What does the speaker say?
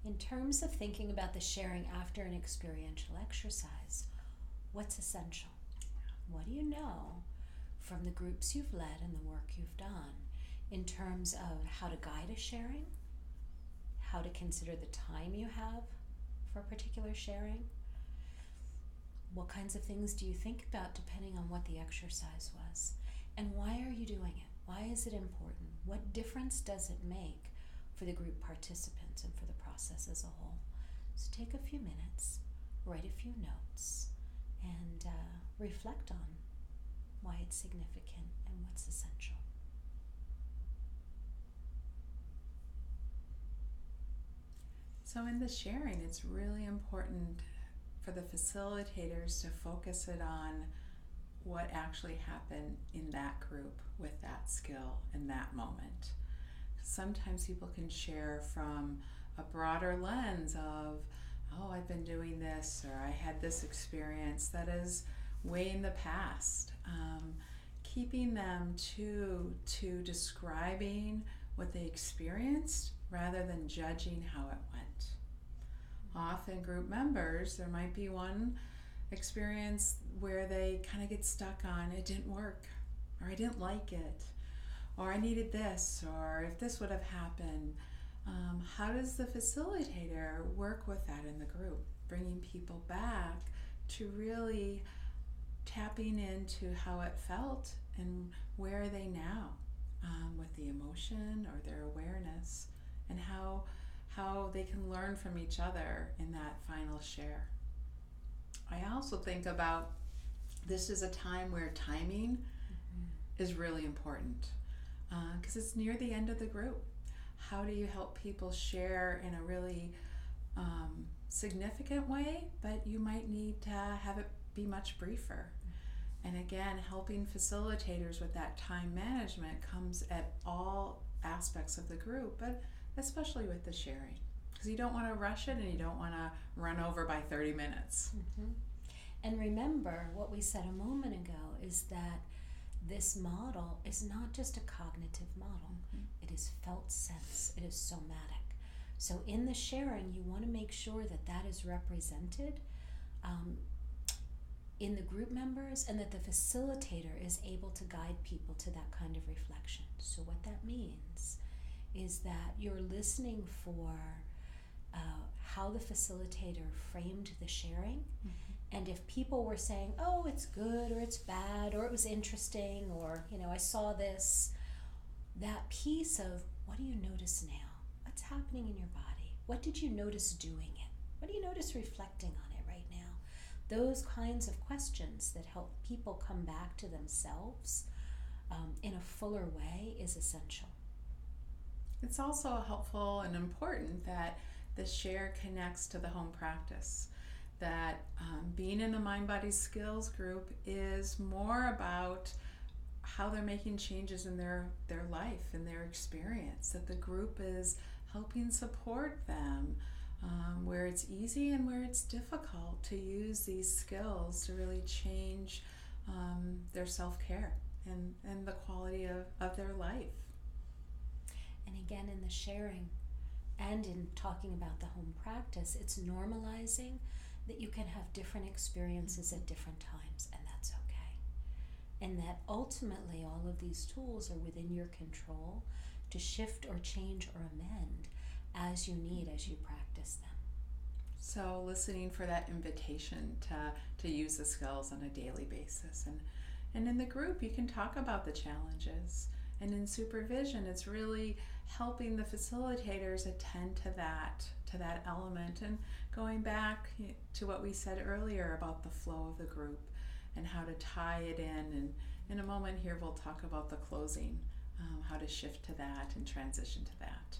In terms of thinking about the sharing after an experiential exercise, what's essential? What do you know from the groups you've led and the work you've done in terms of how to guide a sharing, how to consider the time you have for a particular sharing? What kinds of things do you think about depending on what the exercise was? And why are you doing it? Why is it important? What difference does it make for the group participants and for the process as a whole? So take a few minutes, write a few notes, and reflect on why it's significant and what's essential. So in the sharing, it's really important for the facilitators to focus it on what actually happened in that group with that skill in that moment. Sometimes people can share from a broader lens of, oh, I've been doing this, or I had this experience that is way in the past. Keeping them to describing what they experienced rather than judging how it went. Often group members, there might be one experience where they kind of get stuck on, it didn't work, or I didn't like it, or I needed this, or if this would have happened. How does the facilitator work with that in the group, bringing people back to really tapping into how it felt and where are they now with the emotion or their awareness, and how they can learn from each other in that final share. I also think about, this is a time where timing is really important because it's near the end of the group. How do you help people share in a really significant way, but you might need to have it be much briefer? And again, helping facilitators with that time management comes at all aspects of the group, but especially with the sharing, because you don't want to rush it and you don't want to run over by 30 minutes. Mm-hmm. And remember, what we said a moment ago is that this model is not just a cognitive model. It is felt sense. It is somatic. So in the sharing, you want to make sure that that is represented in the group members, and that the facilitator is able to guide people to that kind of reflection. So what that means is that you're listening for how the facilitator framed the sharing. And if people were saying, oh, it's good, or it's bad, or it was interesting, or, I saw this, that piece of, what do you notice now? What's happening in your body? What did you notice doing it? What do you notice reflecting on it right now? Those kinds of questions that help people come back to themselves in a fuller way is essential. It's also helpful and important that the share connects to the home practice. That being in the Mind Body Skills group is more about how they're making changes in their life and their experience, that the group is helping support them where it's easy and where it's difficult to use these skills to really change their self-care and the quality of their life. And again, in the sharing and in talking about the home practice, it's normalizing that you can have different experiences at different times, and that's okay. And that ultimately all of these tools are within your control to shift or change or amend as you need, as you practice them. So listening for that invitation to use the skills on a daily basis. And in the group, you can talk about the challenges. And in supervision, it's really helping the facilitators attend to that element, and going back to what we said earlier about the flow of the group and how to tie it in. And in a moment here, we'll talk about the closing, how to shift to that and transition to that.